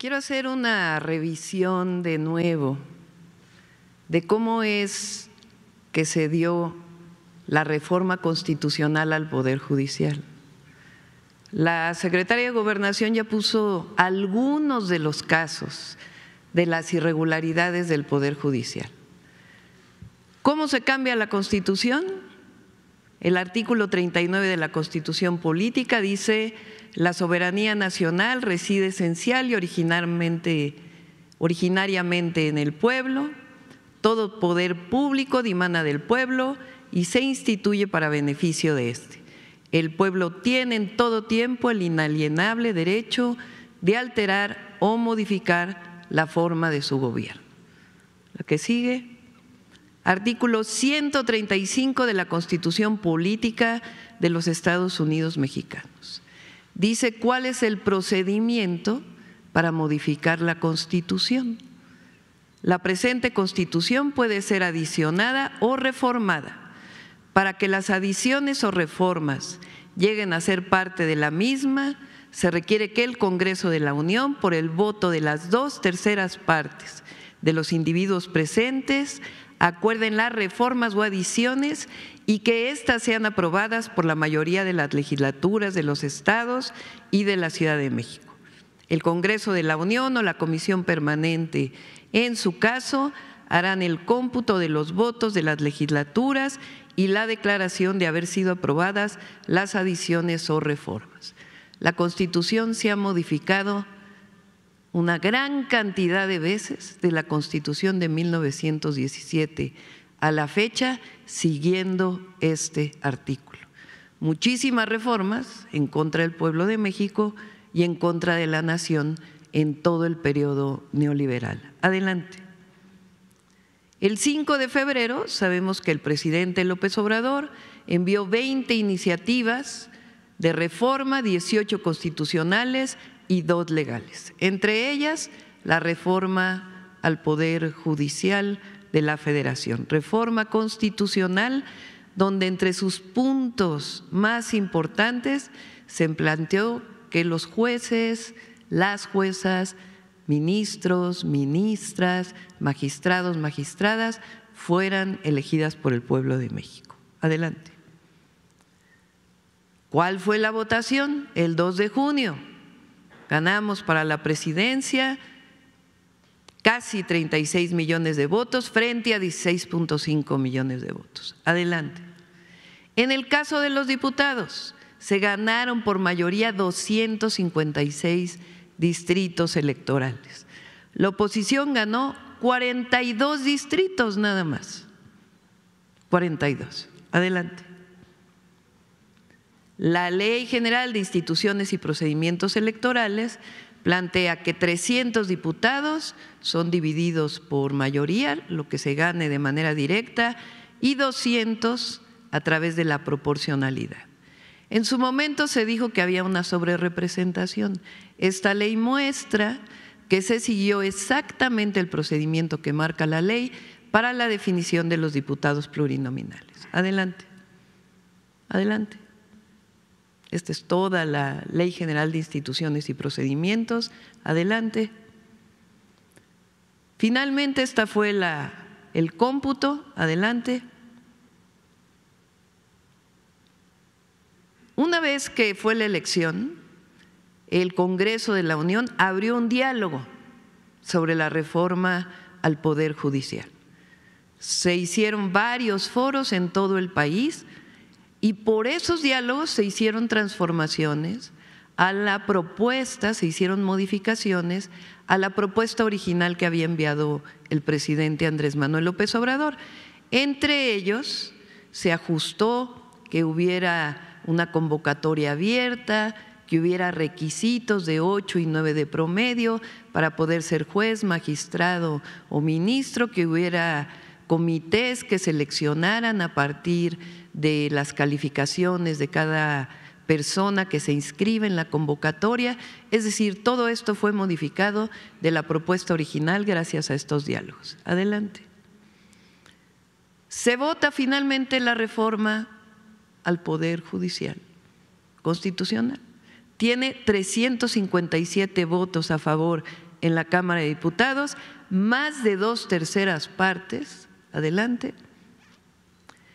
Quiero hacer una revisión de nuevo de cómo es que se dio la reforma constitucional al Poder Judicial. La secretaria de Gobernación ya puso algunos de los casos de las irregularidades del Poder Judicial. ¿Cómo se cambia la Constitución? El artículo 39 de la Constitución Política dice: la soberanía nacional reside esencial y originariamente en el pueblo, todo poder público dimana del pueblo y se instituye para beneficio de éste. El pueblo tiene en todo tiempo el inalienable derecho de alterar o modificar la forma de su gobierno. La que sigue, artículo 135 de la Constitución Política de los Estados Unidos Mexicanos. Dice cuál es el procedimiento para modificar la Constitución. La presente Constitución puede ser adicionada o reformada. Para que las adiciones o reformas lleguen a ser parte de la misma, se requiere que el Congreso de la Unión, por el voto de las 2/3 partes de los individuos presentes, acuerden las reformas o adiciones y que éstas sean aprobadas por la mayoría de las legislaturas de los estados y de la Ciudad de México. El Congreso de la Unión o la Comisión Permanente, en su caso, harán el cómputo de los votos de las legislaturas y la declaración de haber sido aprobadas las adiciones o reformas. La Constitución se ha modificado una gran cantidad de veces de la Constitución de 1917 a la fecha, siguiendo este artículo. Muchísimas reformas en contra del pueblo de México y en contra de la nación en todo el periodo neoliberal. Adelante. El 5 de febrero sabemos que el presidente López Obrador envió 20 iniciativas de reforma, 18 constitucionales y 2 legales, entre ellas la reforma al Poder Judicial de la Federación, reforma constitucional donde entre sus puntos más importantes se planteó que los jueces, las juezas, ministros, ministras, magistrados, magistradas fueran elegidas por el pueblo de México. Adelante. ¿Cuál fue la votación? El 2 de junio. Ganamos para la presidencia casi 36 millones de votos frente a 16.5 millones de votos. Adelante. En el caso de los diputados, se ganaron por mayoría 256 distritos electorales. La oposición ganó 42 distritos nada más. 42. Adelante. La Ley General de Instituciones y Procedimientos Electorales plantea que 300 diputados son divididos por mayoría, lo que se gane de manera directa, y 200 a través de la proporcionalidad. En su momento se dijo que había una sobrerepresentación. Esta ley muestra que se siguió exactamente el procedimiento que marca la ley para la definición de los diputados plurinominales. Adelante. Adelante. Esta es toda la Ley General de Instituciones y Procedimientos. Adelante. Finalmente, esta fue el cómputo. Adelante. Una vez que fue la elección, el Congreso de la Unión abrió un diálogo sobre la reforma al Poder Judicial. Se hicieron varios foros en todo el país y por esos diálogos se hicieron transformaciones a la propuesta, se hicieron modificaciones a la propuesta original que había enviado el presidente Andrés Manuel López Obrador. Entre ellos se ajustó que hubiera una convocatoria abierta, que hubiera requisitos de 8 y 9 de promedio para poder ser juez, magistrado o ministro, que hubiera comités que seleccionaran a partir de las calificaciones de cada persona que se inscribe en la convocatoria. Es decir, todo esto fue modificado de la propuesta original gracias a estos diálogos. Adelante. Se vota finalmente la reforma al Poder Judicial Constitucional. Tiene 357 votos a favor en la Cámara de Diputados, más de 2/3 partes, adelante,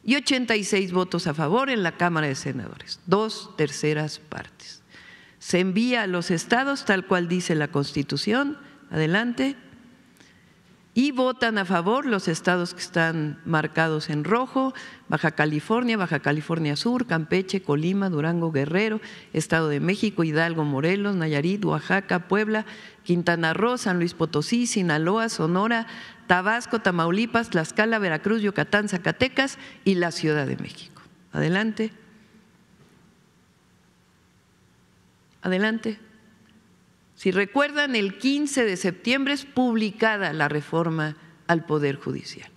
y 86 votos a favor en la Cámara de Senadores, 2/3 partes. Se envía a los estados tal cual dice la Constitución, adelante, y votan a favor los estados que están marcados en rojo: Baja California Sur, Campeche, Colima, Durango, Guerrero, Estado de México, Hidalgo, Morelos, Nayarit, Oaxaca, Puebla, Quintana Roo, San Luis Potosí, Sinaloa, Sonora, Tabasco, Tamaulipas, Tlaxcala, Veracruz, Yucatán, Zacatecas y la Ciudad de México. Adelante. Adelante. Si recuerdan, el 15 de septiembre es publicada la reforma al Poder Judicial.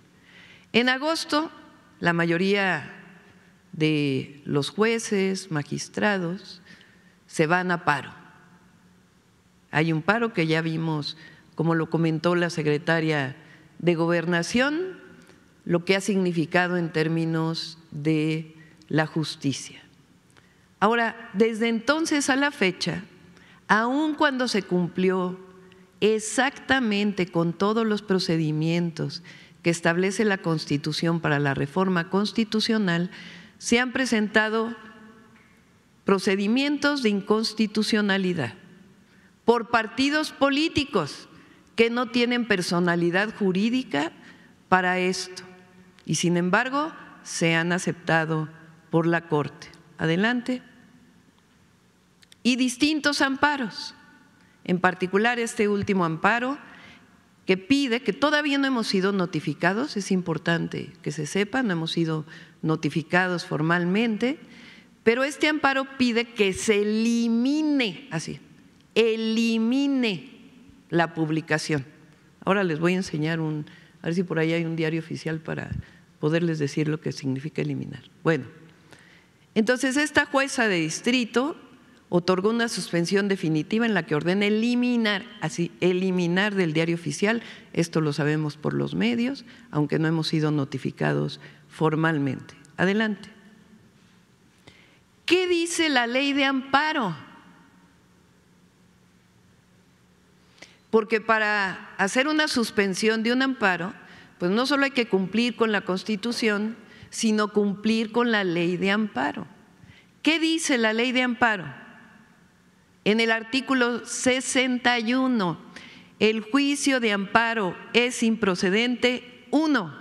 En agosto, la mayoría de los jueces, magistrados, se van a paro. Hay un paro que ya vimos, como lo comentó la secretaria de Gobernación, lo que ha significado en términos de la justicia. Ahora, desde entonces a la fecha, aun cuando se cumplió exactamente con todos los procedimientos que establece la Constitución para la reforma constitucional, se han presentado procedimientos de inconstitucionalidad por partidos políticos que no tienen personalidad jurídica para esto y sin embargo se han aceptado por la Corte. Adelante. Y distintos amparos, en particular este último amparo que pide, que todavía no hemos sido notificados, es importante que se sepa, no hemos sido notificados formalmente, pero este amparo pide que se elimine, así, elimine la publicación. Ahora les voy a enseñar a ver si por ahí hay un diario oficial para poderles decir lo que significa eliminar. Bueno, entonces esta jueza de distrito otorgó una suspensión definitiva en la que ordena eliminar, así, eliminar del diario oficial, esto lo sabemos por los medios, aunque no hemos sido notificados formalmente. Adelante. ¿Qué dice la ley de amparo? Porque para hacer una suspensión de un amparo, pues no solo hay que cumplir con la Constitución, sino cumplir con la ley de amparo. ¿Qué dice la ley de amparo? En el artículo 61, el juicio de amparo es improcedente, 1,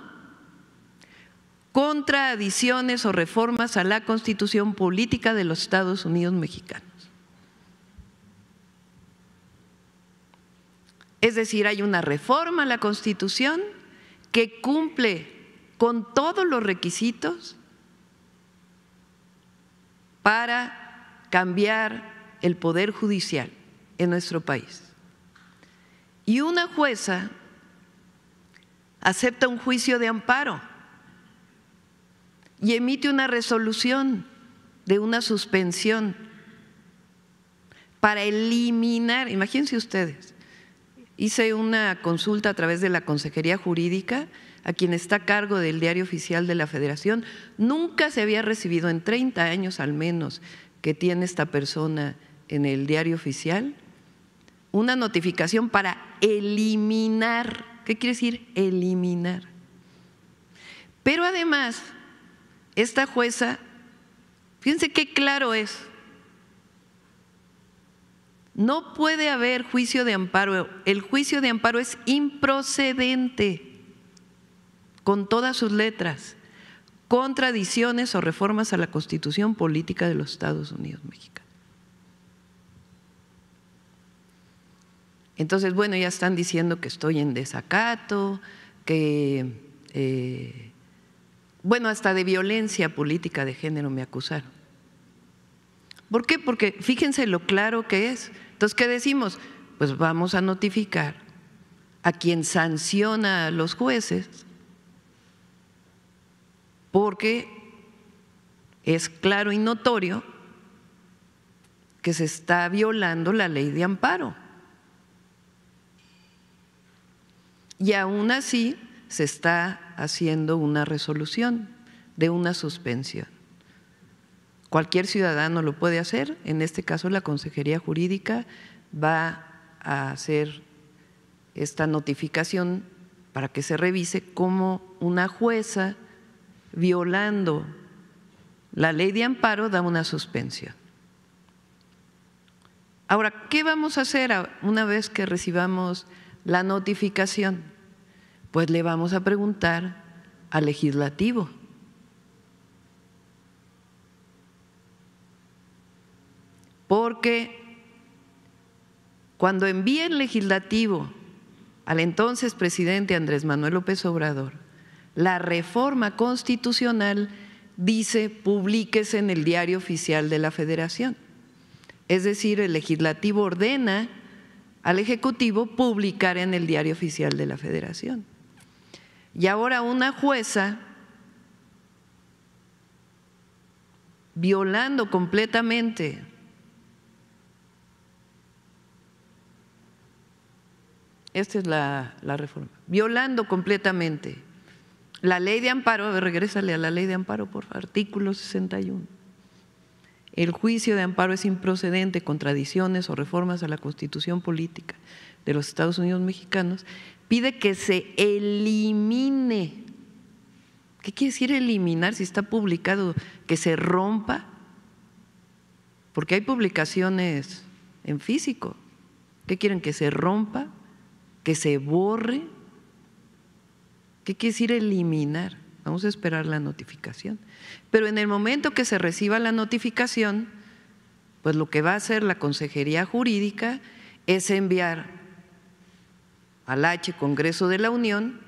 contra adiciones o reformas a la Constitución Política de los Estados Unidos Mexicanos. Es decir, hay una reforma a la Constitución que cumple con todos los requisitos para cambiar el Poder Judicial en nuestro país. Y una jueza acepta un juicio de amparo y emite una resolución de una suspensión para eliminar, imagínense ustedes, hice una consulta a través de la Consejería Jurídica a quien está a cargo del Diario Oficial de la Federación, nunca se había recibido en 30 años al menos que tiene esta persona en el Diario Oficial, una notificación para eliminar. ¿Qué quiere decir eliminar? Pero además, esta jueza, fíjense qué claro es, no puede haber juicio de amparo, el juicio de amparo es improcedente, con todas sus letras, contra adiciones o reformas a la Constitución Política de los Estados Unidos Mexicanos. Entonces, bueno, ya están diciendo que estoy en desacato, que, bueno, hasta de violencia política de género me acusaron. ¿Por qué? Porque fíjense lo claro que es. Entonces, ¿qué decimos? Pues vamos a notificar a quien sanciona a los jueces, porque es claro y notorio que se está violando la ley de amparo. Y aún así se está haciendo una resolución de una suspensión. Cualquier ciudadano lo puede hacer, en este caso la Consejería Jurídica va a hacer esta notificación para que se revise cómo una jueza, violando la ley de amparo, da una suspensión. Ahora, ¿qué vamos a hacer una vez que recibamos la notificación? Pues le vamos a preguntar al legislativo. Porque cuando envíe el legislativo al entonces presidente Andrés Manuel López Obrador la reforma constitucional, dice publíquese en el Diario Oficial de la Federación. Es decir, el legislativo ordena al Ejecutivo publicar en el Diario Oficial de la Federación. Y ahora una jueza, violando completamente esta es la reforma, violando completamente la ley de amparo, regrésale a la ley de amparo, por favor, artículo 61. El juicio de amparo es improcedente contra adiciones o reformas a la Constitución Política de los Estados Unidos Mexicanos, pide que se elimine. ¿Qué quiere decir eliminar si está publicado? ¿Que se rompa? Porque hay publicaciones en físico. ¿Qué quieren? ¿Que se rompa? ¿Que se borre? ¿Qué quiere decir eliminar? Vamos a esperar la notificación. Pero en el momento que se reciba la notificación, pues lo que va a hacer la Consejería Jurídica es enviar al Congreso de la Unión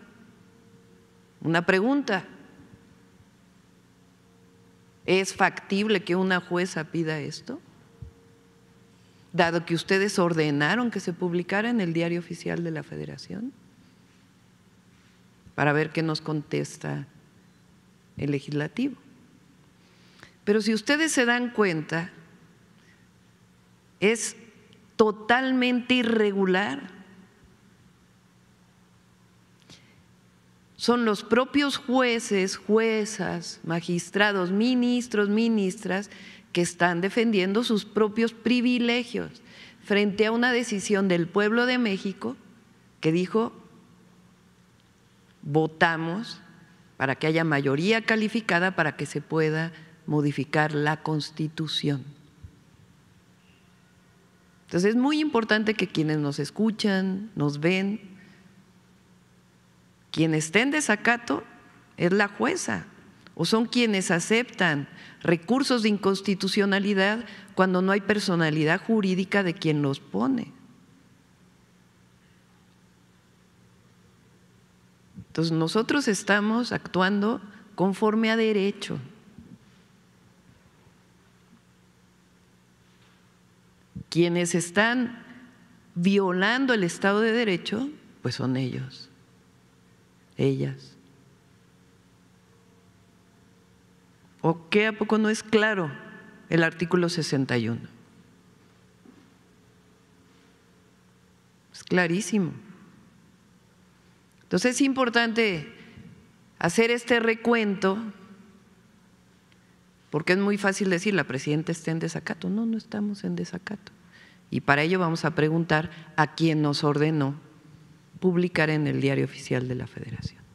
una pregunta. ¿Es factible que una jueza pida esto? Dado que ustedes ordenaron que se publicara en el Diario Oficial de la Federación, para ver qué nos contesta el legislativo. Pero si ustedes se dan cuenta, es totalmente irregular. Son los propios jueces, juezas, magistrados, ministros, ministras que están defendiendo sus propios privilegios frente a una decisión del pueblo de México que dijo: votamos para que haya mayoría calificada para que se pueda modificar la Constitución. Entonces es muy importante que quienes nos escuchan, nos ven, quien esté en desacato es la jueza o son quienes aceptan recursos de inconstitucionalidad cuando no hay personalidad jurídica de quien los pone. Entonces nosotros estamos actuando conforme a derecho. Quienes están violando el Estado de Derecho, pues son ellos, ellas. ¿O qué, a poco no es claro el artículo 61? Es clarísimo. Entonces es importante hacer este recuento, porque es muy fácil decir la presidenta está en desacato. No, no estamos en desacato. Y para ello vamos a preguntar a quién nos ordenó publicar en el Diario Oficial de la Federación.